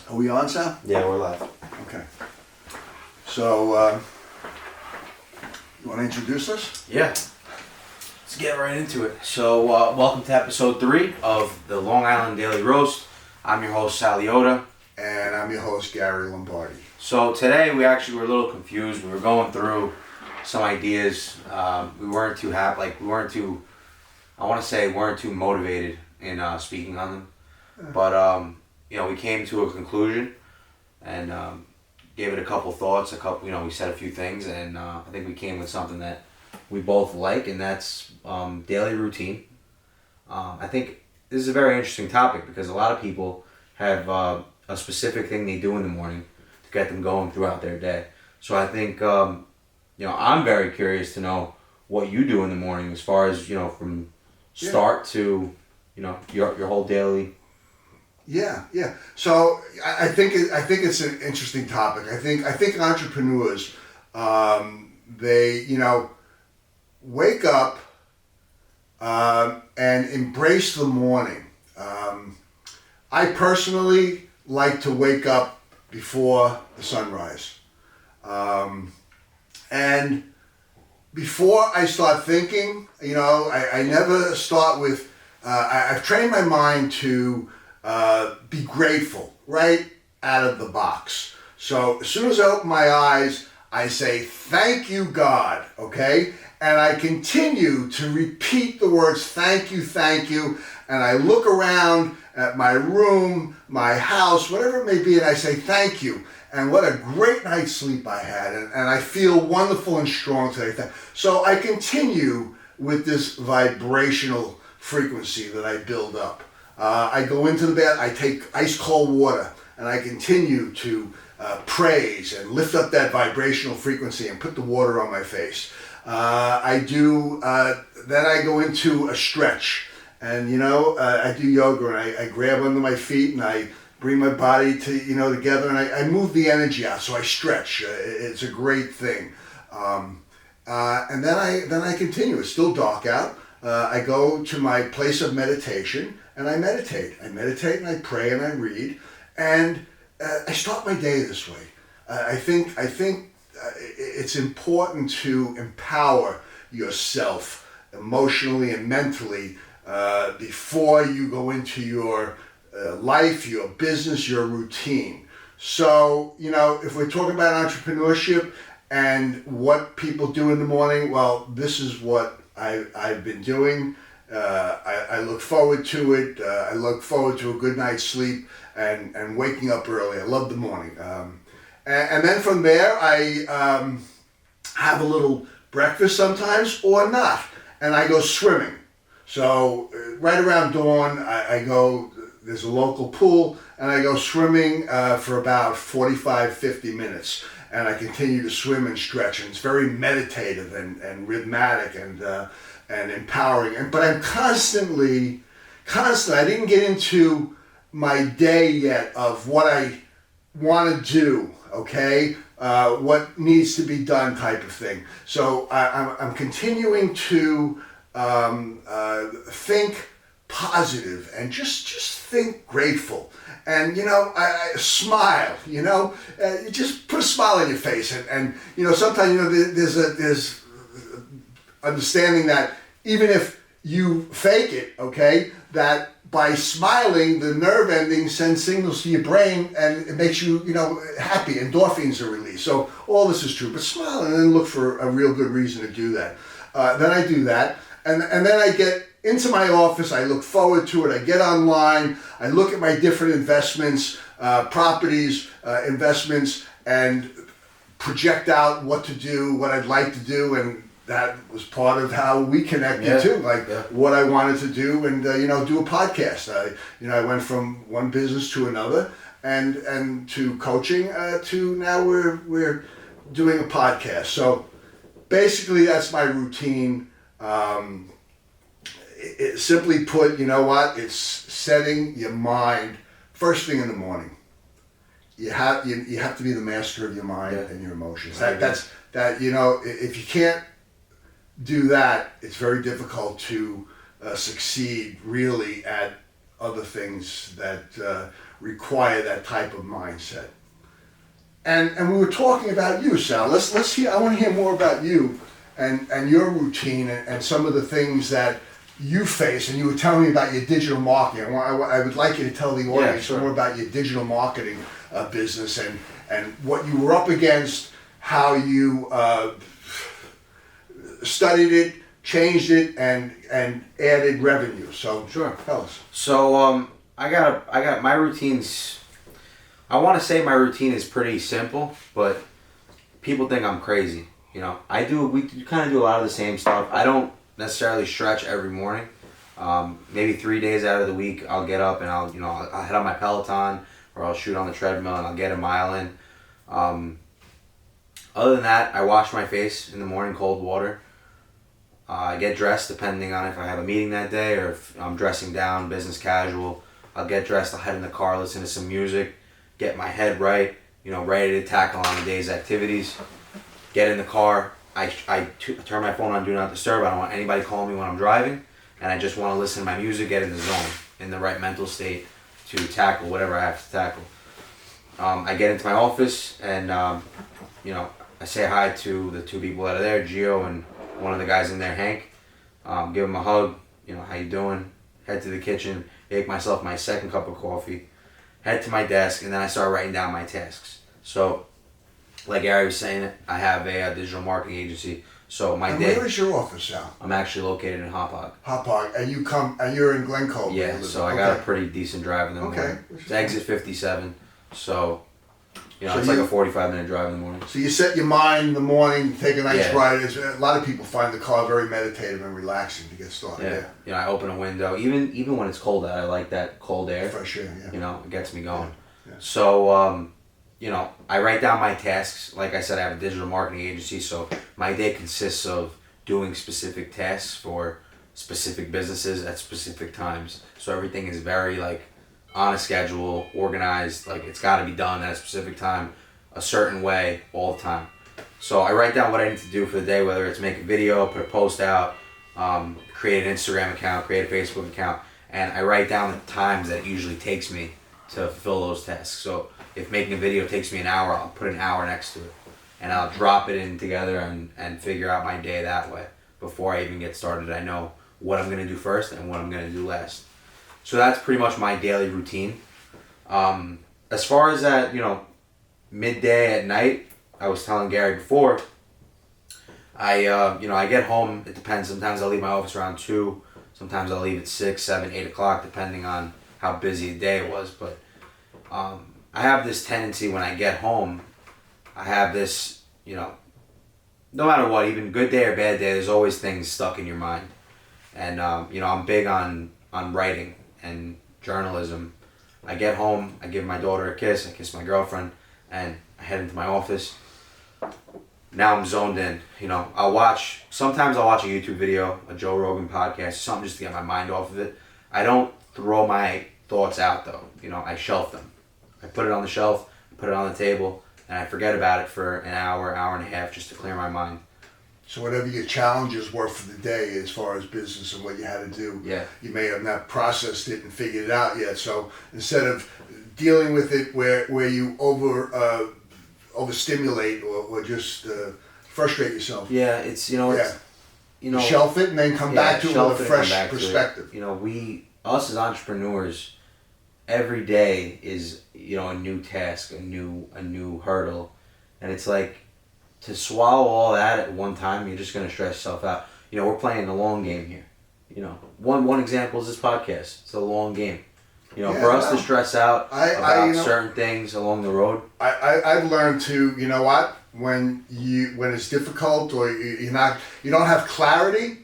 Are we on, Sal? Yeah, we're live. Okay. So, you want to introduce us? Yeah. Let's get right into it. So, welcome to episode 3 of the Long Island Daily Roast. I'm your host, Sal Liotta. And I'm your host, Gary Lombardi. So, today we actually were a little confused. We were going through some ideas. We weren't too happy, weren't too motivated in speaking on them. But, we came to a conclusion and gave it a couple thoughts. We said a few things, and I think we came with something that we both like, and that's daily routine. I think this is a very interesting topic because a lot of people have a specific thing they do in the morning to get them going throughout their day. So I think, I'm very curious to know what you do in the morning as far as, from start to, your whole daily. Yeah. So I think it's an interesting topic. I think entrepreneurs, they wake up and embrace the morning. I personally like to wake up before the sunrise, and before I start thinking, I never start with. I've trained my mind to be grateful right out of the box. So as soon as I open my eyes, I say, thank you, God, okay? And I continue to repeat the words, thank you, and I look around at my room, my house, whatever it may be, and I say, thank you. And what a great night's sleep I had, and I feel wonderful and strong today. So I continue with this vibrational frequency that I build up. I go into the bed, I take ice cold water, and I continue to praise and lift up that vibrational frequency and put the water on my face. Then I go into a stretch, and I do yoga, and I grab under my feet and I bring my body to together, and I move the energy out. So I stretch. It's a great thing. And then I continue. It's still dark out. I go to my place of meditation and I meditate. I meditate and I pray and I read, and I start my day this way. I think it's important to empower yourself emotionally and mentally before you go into your life, your business, your routine. So, if we're talking about entrepreneurship and what people do in the morning, well, this is what I've been doing. I look forward to it. I look forward to a good night's sleep and waking up early. I love the morning. And then from there, I have a little breakfast sometimes or not, and I go swimming. So right around dawn, I go, there's a local pool, and I go swimming for about 45, 50 minutes. And I continue to swim and stretch, and it's very meditative and rhythmic and empowering. But I'm constantly, I didn't get into my day yet of what I want to do, okay? What needs to be done type of thing. So I'm continuing to think positive and just think grateful. And, I smile, you just put a smile on your face. And sometimes, there's understanding that even if you fake it, okay, that by smiling, the nerve ending sends signals to your brain and it makes you, happy. Endorphins are released. So all this is true. But smile and then look for a real good reason to do that. Then I do that. And then I get into my office, I look forward to it, I get online, I look at my different investments, properties, investments, and project out what to do, what I'd like to do, and that was part of how we connected too, what I wanted to do, and do a podcast. I went from one business to another, and to coaching, to now we're doing a podcast. So basically that's my routine. Simply put, it's setting your mind first thing in the morning. You have to be the master of your mind and your emotions. That's if you can't do that, it's very difficult to succeed really at other things that require that type of mindset. And we were talking about you, Sal. Let's hear. I want to hear more about you and your routine and some of the things that you face. And you were telling me about your digital marketing. I would like you to tell the audience more about your digital marketing business and what you were up against, how you studied it, changed it, and added revenue. So sure, tell us. So I got my routines. I want to say my routine is pretty simple, but people think I'm crazy. We kind of do a lot of the same stuff. I don't necessarily stretch every morning. Maybe 3 days out of the week, I'll get up and I'll head on my Peloton or I'll shoot on the treadmill and I'll get a mile in. Other than that, I wash my face in the morning, cold water. I get dressed depending on if I have a meeting that day or if I'm dressing down, business casual. I'll get dressed, I'll head in the car, listen to some music, get my head right, ready to tackle on the day's activities. Get in the car, I turn my phone on Do Not Disturb. I don't want anybody calling me when I'm driving, and I just want to listen to my music, get in the zone, in the right mental state to tackle whatever I have to tackle. I get into my office and, I say hi to the two people that are there, Gio and one of the guys in there, Hank. Give him a hug, how you doing? Head to the kitchen, make myself my second cup of coffee, head to my desk, and then I start writing down my tasks. So, like Gary was saying, I have a digital marketing agency. So where is your office, Sal? I'm actually located in Hauppauge. Hauppauge, and you're in Glen Cove. Yeah, so I got a pretty decent drive in the morning. It's exit 57, so it's like a 45-minute drive in the morning. So you set your mind in the morning, take a nice ride. A lot of people find the car very meditative and relaxing to get started. I open a window, even when it's cold out. I like that cold air. Fresh air. Yeah. It gets me going. Yeah. So I write down my tasks. Like I said, I have a digital marketing agency, so my day consists of doing specific tasks for specific businesses at specific times. So everything is very on a schedule, organized, it's got to be done at a specific time, a certain way, all the time. So I write down what I need to do for the day, whether it's make a video, put a post out, create an Instagram account, create a Facebook account, and I write down the times that it usually takes me to fulfill those tasks. So if making a video takes me an hour, I'll put an hour next to it, and I'll drop it in together and figure out my day that way. Before I even get started, I know what I'm going to do first and what I'm going to do last. So that's pretty much my daily routine. As far as that, midday at night, I was telling Gary before, I get home, it depends. Sometimes I'll leave my office around 2, sometimes I'll leave at 6, 7, 8 o'clock, depending on how busy a day it was. But I have this tendency when I get home, I have this, no matter what, even good day or bad day, there's always things stuck in your mind. And, I'm big on writing and journalism. I get home, I give my daughter a kiss, I kiss my girlfriend, and I head into my office. Now I'm zoned in. Sometimes I'll watch a YouTube video, a Joe Rogan podcast, something just to get my mind off of it. I don't throw my thoughts out though. I shelf them. I put it on the shelf, put it on the table, and I forget about it for an hour, hour and a half just to clear my mind. So whatever your challenges were for the day as far as business and what you had to do, you may have not processed it and figured it out yet. So instead of dealing with it where you overstimulate or just frustrate yourself. Yeah, it's you shelf it and then come back to it with a fresh perspective. Us as entrepreneurs, every day is a new task, a new hurdle, and it's to swallow all that at one time, you're just going to stress yourself out. We're playing the long game here. One example is this podcast. It's a long game. For us to stress out about certain things along the road. I've learned to, when it's difficult or you don't have clarity,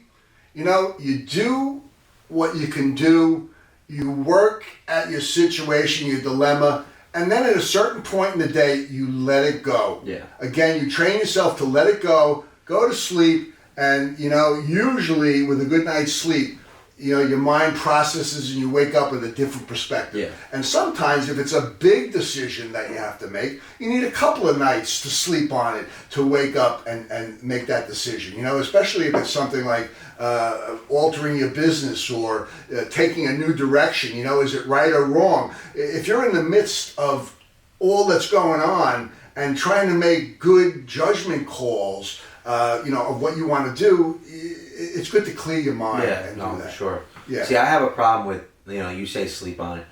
you do what you can do. You work at your situation, your dilemma, and then at a certain point in the day, you let it go. Yeah. Again, you train yourself to let it go to sleep, and usually with a good night's sleep, your mind processes and you wake up with a different perspective. Yeah. And sometimes if it's a big decision that you have to make, you need a couple of nights to sleep on it to wake up and make that decision. Especially if it's something like altering your business or taking a new direction. Is it right or wrong? If you're in the midst of all that's going on and trying to make good judgment calls, of what you want to do, it's good to clear your mind and do that. For sure. Yeah. See, I have a problem with, you say sleep on it.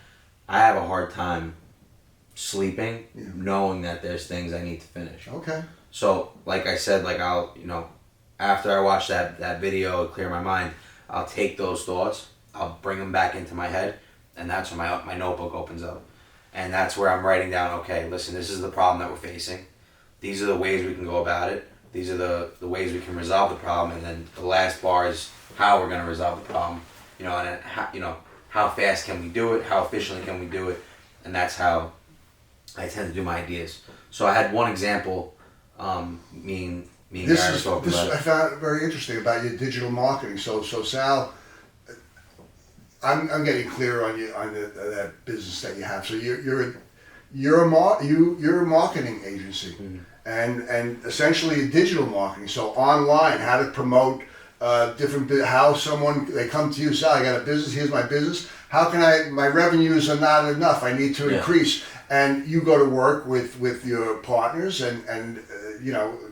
I have a hard time sleeping, knowing that there's things I need to finish. Okay. So, like I said, I'll, after I watch that video, clear my mind, I'll take those thoughts, I'll bring them back into my head, and that's when my notebook opens up. And that's where I'm writing down, okay, listen, this is the problem that we're facing. These are the ways we can go about it. These are the ways we can resolve the problem. And then the last bar is how we're going to resolve the problem. And then how fast can we do it? How efficiently can we do it? And that's how I tend to do my ideas. So I had one example, me and Gary talking about it. I found it very interesting about your digital marketing. So Sal, I'm getting clear on you on that business that you have. So you're a marketing agency, and essentially digital marketing. So online, how to promote how they come to you. Sal, I got a business. Here's my business. How can my revenues are not enough. I need to increase. And you go to work with your partners and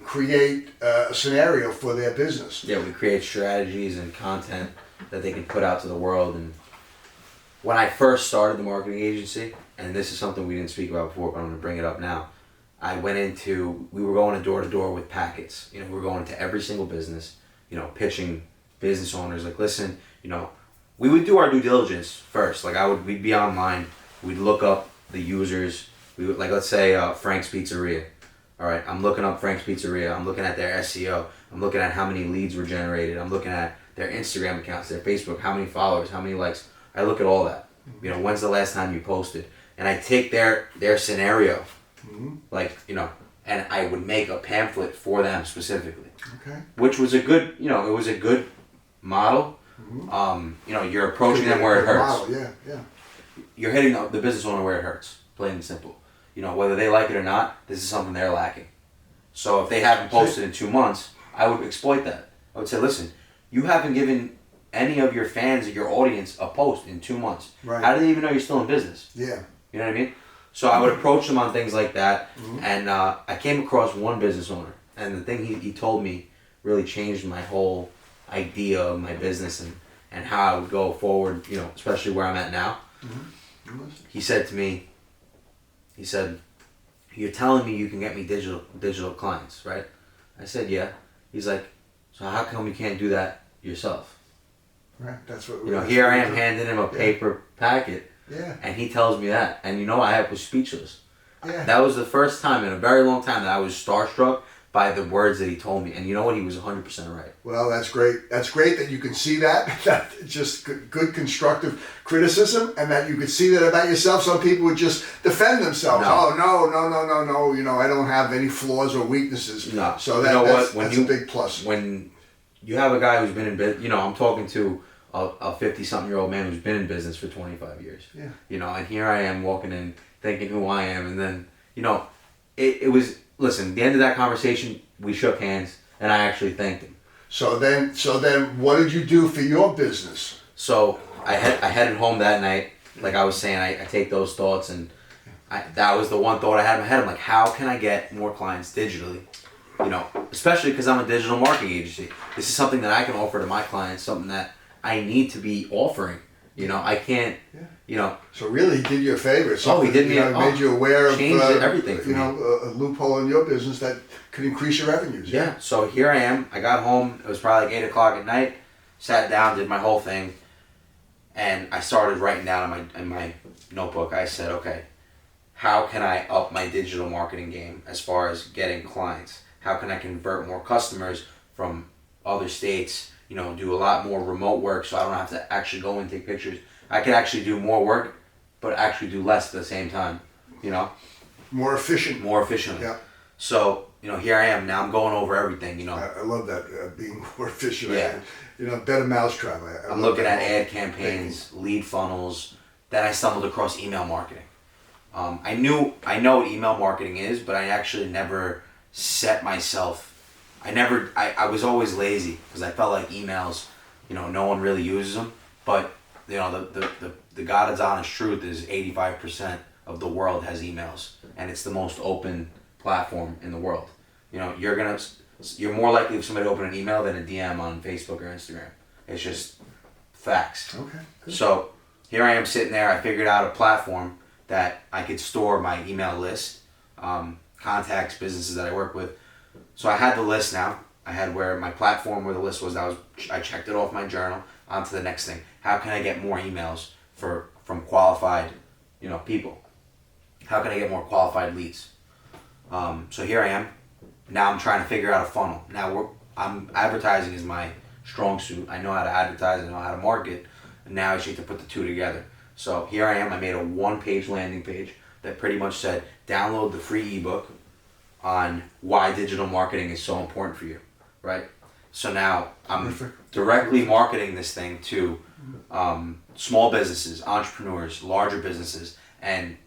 create a scenario for their business. Yeah, we create strategies and content that they can put out to the world. And when I first started the marketing agency, and this is something we didn't speak about before, but I'm going to bring it up now. We were going to door with packets. We were going to every single business, pitching business owners, listen, we would do our due diligence first. We'd be online, we'd look up the users. We would, let's say Frank's Pizzeria. All right, I'm looking up Frank's Pizzeria. I'm looking at their SEO. I'm looking at how many leads were generated. I'm looking at their Instagram accounts, their Facebook, how many followers, how many likes. I look at all that. When's the last time you posted? And I take their scenario, and I would make a pamphlet for them specifically. Okay. Which was a good, it was a good model. You're approaching them where it hurts. Model. Yeah. You're hitting the business owner where it hurts, plain and simple. Whether they like it or not, this is something they're lacking. So if they haven't posted in 2 months, I would exploit that. I would say, listen, you haven't given any of your fans or your audience a post in 2 months. Right. How do they even know you're still in business? Yeah. You know what I mean? So I would approach them on things like that. And I came across one business owner, and the thing he told me really changed my whole idea of my business and how I would go forward, especially where I'm at now. He said to me, you're telling me you can get me digital clients, right? I said, yeah. He's like, so how come you can't do that yourself? Right, that's what here I am handing him a paper packet, and he tells me that. And I was speechless. Yeah. That was the first time in a very long time that I was starstruck by the words that he told me. And you know what? He was 100% right. Well, that's great. That's great that you can see that. That's just good constructive criticism, and that you could see that about yourself. Some people would just defend themselves. No. Oh, no. I don't have any flaws or weaknesses. No. So that's a big plus. When you have a guy who's been in business, I'm talking to a 50-something-year-old man who's been in business for 25 years. Yeah. And here I am walking in thinking who I am, and then, it was... Listen, at the end of that conversation, we shook hands, and I actually thanked him. So then, what did you do for your business? So I headed home that night. Like I was saying, I take those thoughts, and that was the one thought I had in my head. I'm like, how can I get more clients digitally? Especially because I'm a digital marketing agency. This is something that I can offer to my clients, something that I need to be offering. I can't, So really, he did you a favor. He did me made you aware of everything. A loophole in your business that could increase your revenues. Yeah. So here I am. I got home. It was probably 8:00 at night. Sat down, did my whole thing, and I started writing down in my notebook. I said, okay, how can I up my digital marketing game as far as getting clients? How can I convert more customers from other states? Do a lot more remote work, so I don't have to actually go and take pictures. I can actually do more work, but actually do less at the same time. More efficient. More efficiently. Yeah. So here I am now. I'm going over everything. I love that being more efficient. Yeah. Better mousetrap. I'm looking at ad campaigns, lead funnels. Then I stumbled across email marketing. I know what email marketing is, but I actually never set myself. I was always lazy because I felt like emails, no one really uses them. But the God's honest truth is 85% of the world has emails, and it's the most open platform in the world. You're more likely if somebody open an email than a DM on Facebook or Instagram. It's just facts. Okay. Good. So here I am sitting there. I figured out a platform that I could store my email list, contacts, businesses that I work with. So I had the list now. I had where my platform where the list was. I checked it off my journal. On to the next thing. How can I get more emails from qualified, people? How can I get more qualified leads? So here I am. Now I'm trying to figure out a funnel. Now advertising is my strong suit. I know how to advertise. I know how to market. And now I just need to put the two together. So here I am. I made a one-page landing page that pretty much said, download the free ebook on why digital marketing is so important for you, right? So now I'm directly marketing this thing to small businesses, entrepreneurs, larger businesses. And,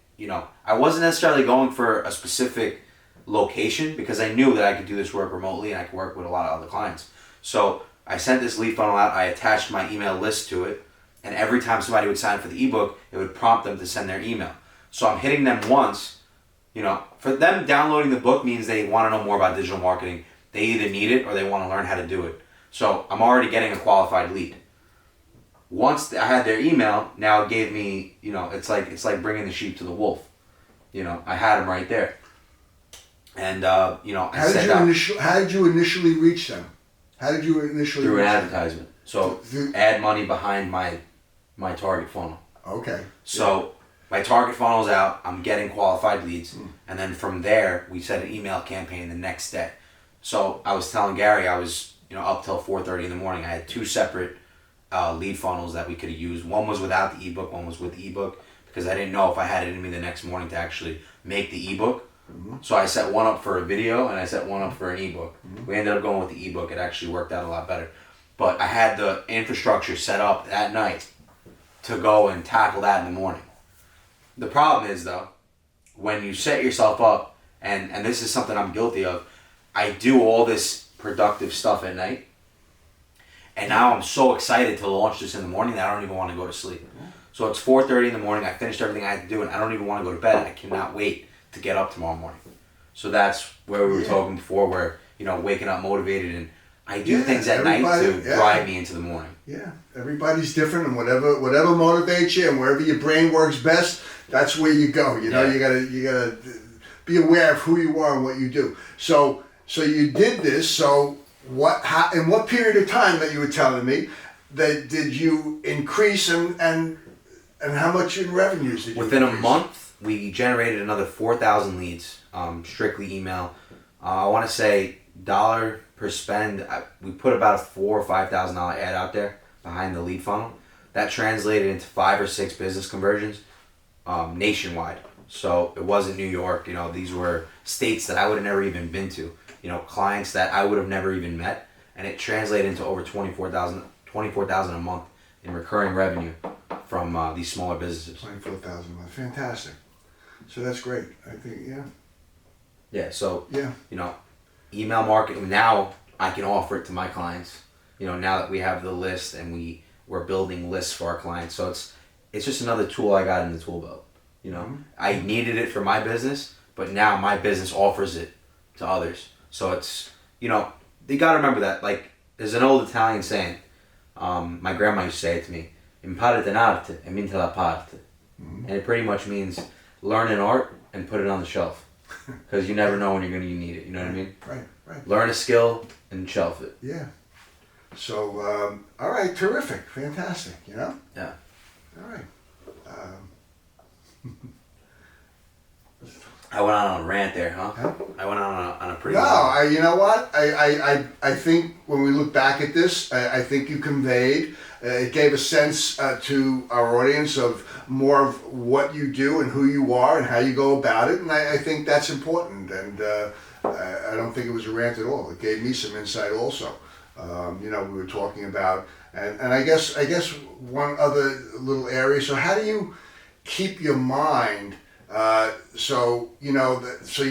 I wasn't necessarily going for a specific location because I knew that I could do this work remotely and I could work with a lot of other clients. So I sent this lead funnel out. I attached my email list to it. And every time somebody would sign up for the ebook, it would prompt them to send their email. So I'm hitting them once. For them, downloading the book means they want to know more about digital marketing. They either need it or they want to learn how to do it. So I'm already getting a qualified lead. Once I had their email, now it gave me, it's like bringing the sheep to the wolf. I had them right there. And, I said How did you initially reach them? How did you initially through reach an them? advertisement. So add money behind my target funnel. Okay. So my target funnel's out. I'm getting qualified leads. And then from there, we set an email campaign the next day. So I was telling Gary, I was up till 4:30 in the morning. I had two separate lead funnels that we could have used. One was without the ebook, one was with the ebook, because I didn't know if I had it in me the next morning to actually make the ebook. So I set one up for a video and I set one up for an ebook. We ended up going with the ebook. It actually worked out a lot better. But I had the infrastructure set up that night to go and tackle that in the morning. The problem is though, when you set yourself up, and this is something I'm guilty of, I do all this productive stuff at night. And now I'm so excited to launch this in the morning that I don't even want to go to sleep. So it's 4:30 in the morning. I finished everything I had to do and I don't even want to go to bed. I cannot wait to get up tomorrow morning. So that's where we were talking before, where, waking up motivated, and I do things at night to drive me into the morning. Yeah, everybody's different, and whatever motivates you and wherever your brain works best, that's where you go. You gotta be aware of who you are and what you do. So you did this. So in what period of time that you were telling me that did you increase and how much in revenues did you Within increase? a month, we generated another 4,000 leads, strictly email. I want to say dollar per spend. We put about a $4,000 or $5,000 ad out there behind the lead funnel. That translated into 5 or 6 business conversions nationwide. So it wasn't New York. These were states that I would have never even been to. Clients that I would have never even met, and it translated into over $24,000 a month in recurring revenue from these smaller businesses. 24,000 a month. Fantastic. So that's great. I think, yeah. Yeah, so, Yeah. Email marketing, now I can offer it to my clients, now that we have the list and we're building lists for our clients. So it's just another tool I got in the tool belt, I needed it for my business, but now my business offers it to others. So it's, you got to remember that, like, there's an old Italian saying, my grandma used to say it to me, imparate un'arte e minta la parte. And it pretty much means learn an art and put it on the shelf. Because you never know when you're going to need it, you know what I mean? Right. Learn a skill and shelf it. Yeah. So, all right, terrific, fantastic, Yeah. All right. I went on a rant there, huh? I went on a pretty... No, you know what? I think when we look back at this, I think you conveyed, it gave a sense to our audience of more of what you do and who you are and how you go about it, and I think that's important, and I don't think it was a rant at all. It gave me some insight also. We were talking about, and I guess one other little area, so how do you keep your mind so you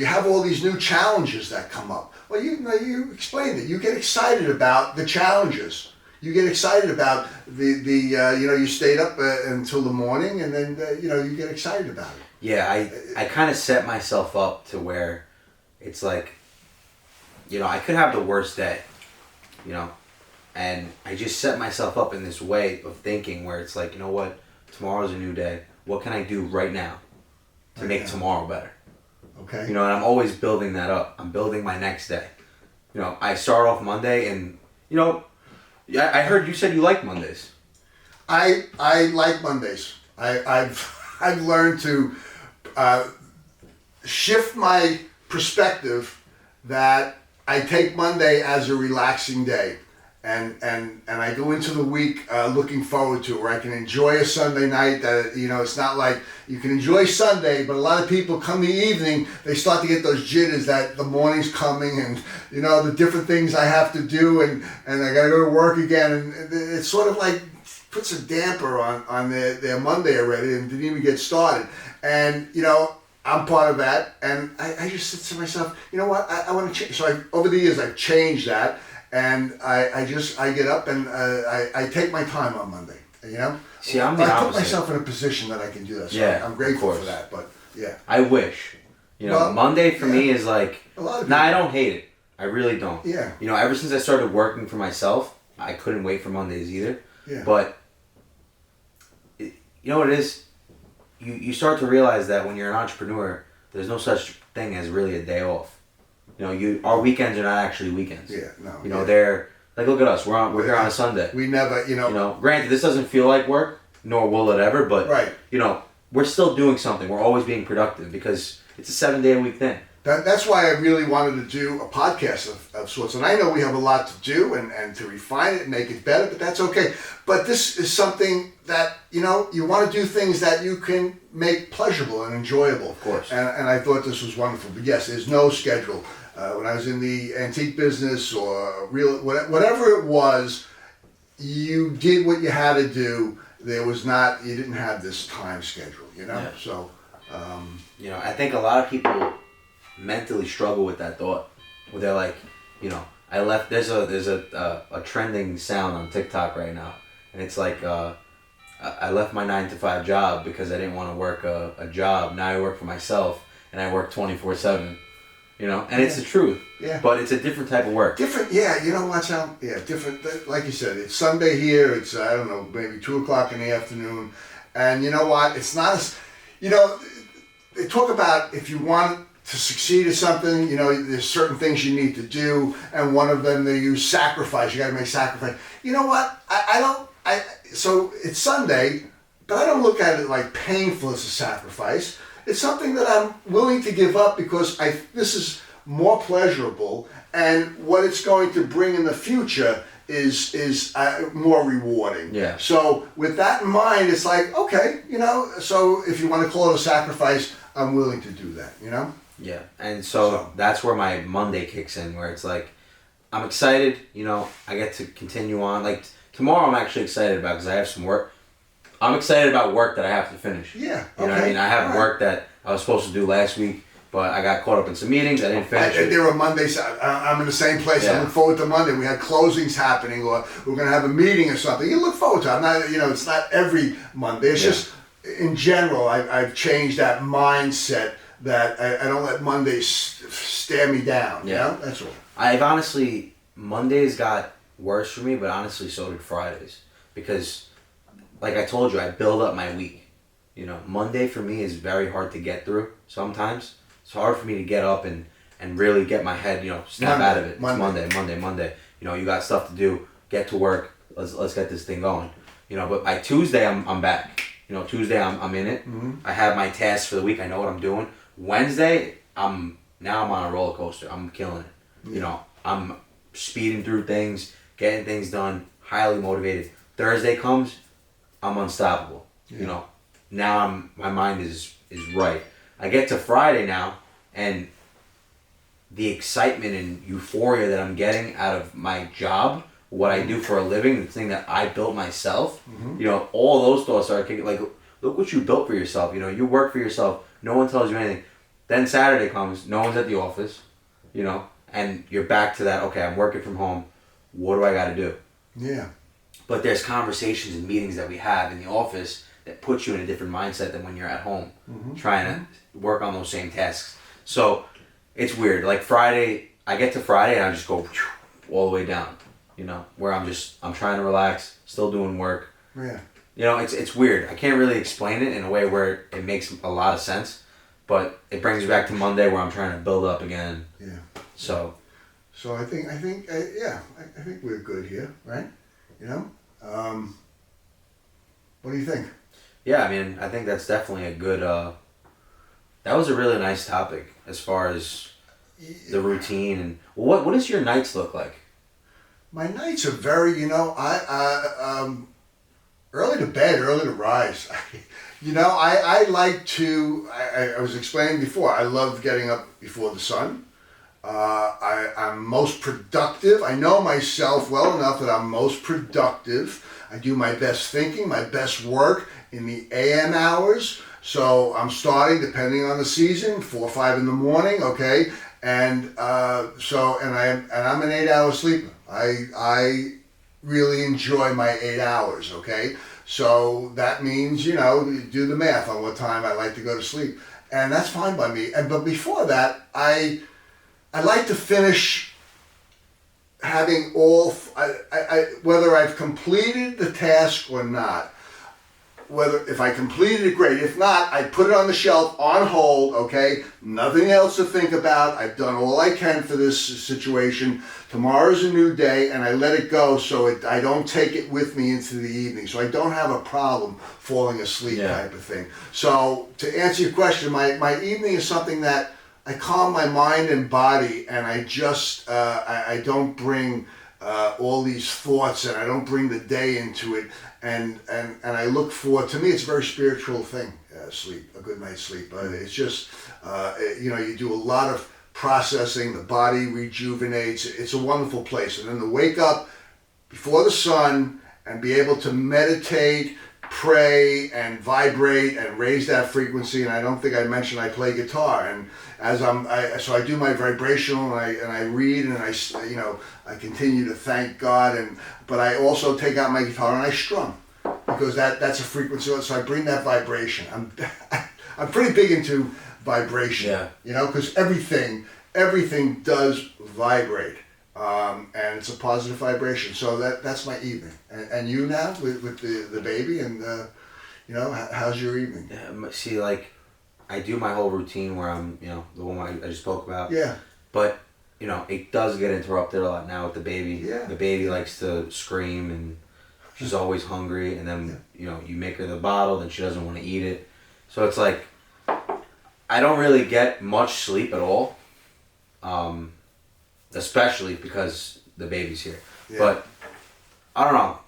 have all these new challenges that come up. Well, you explained it. You get excited about the challenges. you get excited about you stayed up until the morning, and then you get excited about it. Yeah, I kind of set myself up to where it's like, I could have the worst day, and I just set myself up in this way of thinking where it's like, you know what, tomorrow's a new day. What can I do right now to make tomorrow better? Okay. And I'm always building that up. I'm building my next day. I start off Monday, and I heard you said you like Mondays. I like Mondays. I've learned to shift my perspective that I take Monday as a relaxing day, and I go into the week looking forward to it, where I can enjoy a Sunday night. That it's not like you can enjoy Sunday, but a lot of people come the evening, they start to get those jitters that the morning's coming, and the different things I have to do, and I gotta go to work again, and it's sort of like puts a damper on their Monday already, and didn't even get started. And I'm part of that, and I just said to myself, you know what, I want to change. So over the years I've changed that, and I get up and I take my time on Monday. See, I'm the I opposite. put myself in a position that I can do that. So Yeah, I'm grateful of for course. that. But yeah, I wish. Monday for me is like. a lot of Nah, I people- don't hate it. I really don't. Yeah. Ever since I started working for myself, I couldn't wait for Mondays either. Yeah. But you know what it is? You start to realize that when you're an entrepreneur, there's no such thing as really a day off. Our weekends are not actually weekends. Yeah. No. They're like, look at us. We're here on a Sunday. We never. Granted, this doesn't feel like work, nor will it ever. But Right. We're still doing something. We're always being productive because it's a 7-day-a-week thing. That's why I really wanted to do a podcast of sorts. And I know we have a lot to do and to refine it and make it better, but that's okay. But this is something that, you want to do things that you can make pleasurable and enjoyable. Of course. And I thought this was wonderful. But yes, there's no schedule. When I was in the antique business or whatever it was, you did what you had to do. You didn't have this time schedule, Yeah. So, I think a lot of people mentally struggle with that thought, where they're like, I left. There's a trending sound on TikTok right now, and it's like, I left my 9-to-5 job because I didn't want to work a job. Now I work for myself, and I work 24/7. And it's the truth. Yeah. But it's a different type of work. Different, yeah. You know what's out? Yeah, different. Like you said, it's Sunday here. It's I don't know, maybe 2:00 in the afternoon, and you know what? It's not as, they talk about if you want to succeed at something, there's certain things you need to do, and one of them they use sacrifice. You got to make sacrifice. You know what? So it's Sunday, but I don't look at it like painful as a sacrifice. It's something that I'm willing to give up because this is more pleasurable, and what it's going to bring in the future is more rewarding. Yeah. So with that in mind, it's like, okay, so if you want to call it a sacrifice, I'm willing to do that, Yeah, and so that's where my Monday kicks in, where it's like, I'm excited, I get to continue on. Like, tomorrow I'm actually excited about because I have some work. I'm excited about work that I have to finish. Yeah, You know what I mean? I have work that I was supposed to do last week, but I got caught up in some meetings. I didn't finish it. There were Mondays. I'm in the same place. Yeah. I look forward to Monday. We had closings happening, or we're going to have a meeting or something. You look forward to it. I'm not, it's not every Monday. It's just, in general, I've changed that mindset that I don't let Mondays stare me down. Yeah. That's all. I've honestly, Mondays got worse for me, but honestly so did Fridays. Because, like I told you, I build up my week. Monday for me is very hard to get through sometimes. It's hard for me to get up and really get my head, snap out of it. It's Monday. You got stuff to do. Get to work. Let's get this thing going. But by Tuesday I'm back. Tuesday I'm in it. Mm-hmm. I have my tasks for the week. I know what I'm doing. Wednesday I'm on a roller coaster. I'm killing it. Yeah. I'm speeding through things, getting things done, highly motivated. Thursday comes, I'm unstoppable. Yeah. Now my mind is right. I get to Friday now, and the excitement and euphoria that I'm getting out of my job, what I do for a living, the thing that I built myself, all those thoughts are kicking. Like, look what you built for yourself. You work for yourself. No one tells you anything. Then Saturday comes, no one's at the office, and you're back to that. Okay, I'm working from home. What do I got to do? Yeah. But there's conversations and meetings that we have in the office that put you in a different mindset than when you're at home trying to work on those same tasks. So it's weird. Like Friday, I get to Friday and I just go all the way down, you know, where I'm trying to relax, still doing work. Yeah. You know, it's weird. I can't really explain it in a way where it makes a lot of sense, but it brings me back to Monday where I'm trying to build up again. Yeah. So I think we're good here, right? You know, what do you think? yeah, I mean, I think that's definitely a good. That was a really nice topic as far as the routine and what does your nights look like? My nights are very, you know, early to bed, early to rise. You know, I like to. I was explaining before. I love getting up before the sun. I'm most productive. I know myself well enough that I'm most productive. I do my best thinking, my best work in the AM hours. So I'm starting, depending on the season, 4 or 5 in the morning. Okay, and I'm an 8-hour sleeper. I really enjoy my 8 hours. Okay, so that means, you know, do the math on what time I like to go to sleep, and that's fine by me. But before that, I like to finish having whether I've completed the task or not. If I completed it, great. If not, I put it on the shelf, on hold, okay? Nothing else to think about. I've done all I can for this situation. Tomorrow's a new day, and I let it go so I don't take it with me into the evening. So I don't have a problem falling asleep type of thing. So to answer your question, my evening is something that I calm my mind and body, and I just, I don't bring all these thoughts, and I don't bring the day into it, and I look for, to me, it's a very spiritual thing, sleep, a good night's sleep. It's just, you know, you do a lot of processing, the body rejuvenates, it's a wonderful place. And then to wake up before the sun and be able to meditate, pray and vibrate and raise that frequency. And I don't think I mentioned I play guitar, and so I do my vibrational, and I read, and I continue to thank God, but I also take out my guitar and I strum, because that's a frequency. So I bring that vibration. I'm pretty big into vibration, you know, because everything does vibrate. And it's a positive vibration. So that's my evening. And you now with the baby, and you know, how's your evening? Yeah, see, like, I do my whole routine where I'm, you know, the one I just spoke about. Yeah. But, you know, it does get interrupted a lot now with the baby. Yeah. The baby likes to scream, and she's always hungry, and then, you know, you make her the bottle, then she doesn't want to eat it. So it's like, I don't really get much sleep at all. Especially because the baby's here. Yeah. But I don't know.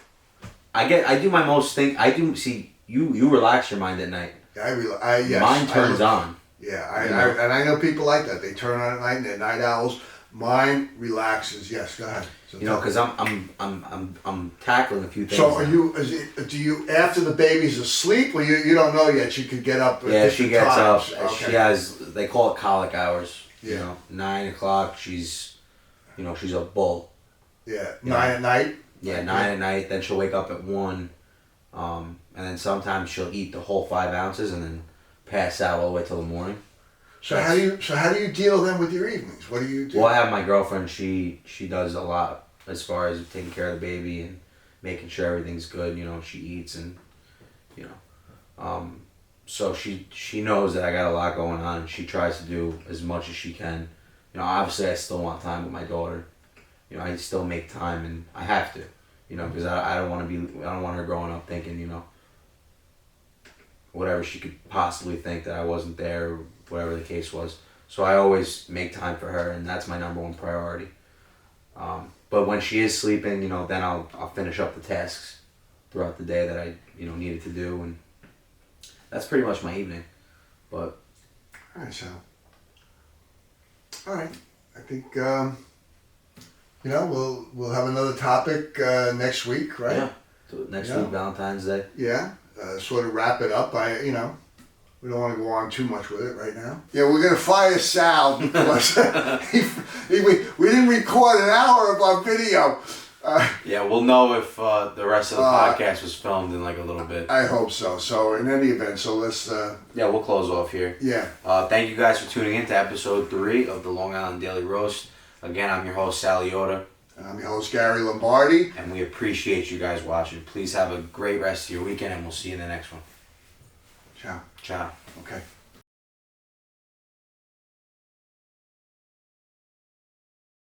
I do my most you relax your mind at night. Yes. Mine turns on. Yeah, I know people like that. They turn on at night, and they're night owls. Mine relaxes. Yes, go ahead. So you know, because I'm tackling a few things. So do you after the baby's asleep, or you don't know yet? She could get up. Yeah, she gets times. up. Okay. She has, they call it colic hours. Yeah. You know, 9 o'clock. She's a bull. Yeah, 9 at night. Yeah, 9 at night. Then she'll wake up at 1, and then sometimes she'll eat the whole 5 ounces and then pass out all the way till the morning. So how do you deal then with your evenings? What do you do? Well, I have my girlfriend. She does a lot as far as taking care of the baby and making sure everything's good. You know, she eats, and you know, so she knows that I got a lot going on, and she tries to do as much as she can. You know, obviously I still want time with my daughter. You know, I still make time, and I have to. You know, because I don't want her growing up thinking, you know, whatever she could possibly think that I wasn't there, or whatever the case was. So I always make time for her, and that's my number one priority. But when she is sleeping, you know, then I'll finish up the tasks throughout the day that I, you know, needed to do, and that's pretty much my evening. But all right, so. All right, I think you know, we'll have another topic next week, right? Yeah. So next week, Valentine's Day. Yeah. Sort of wrap it up. We don't want to go on too much with it right now. Yeah, we're gonna fire Sal because we didn't record an hour of our video. Yeah, we'll know if the rest of the podcast was filmed in like a little bit. I hope so. So in any event, so let's. Yeah, we'll close off here. Yeah. Thank you guys for tuning in to episode 3 of the Long Island Daily Roast. Again, I'm your host, Sal Yoda. I'm your host, Gary Lombardi. And we appreciate you guys watching. Please have a great rest of your weekend, and we'll see you in the next one. Ciao. Ciao. Okay.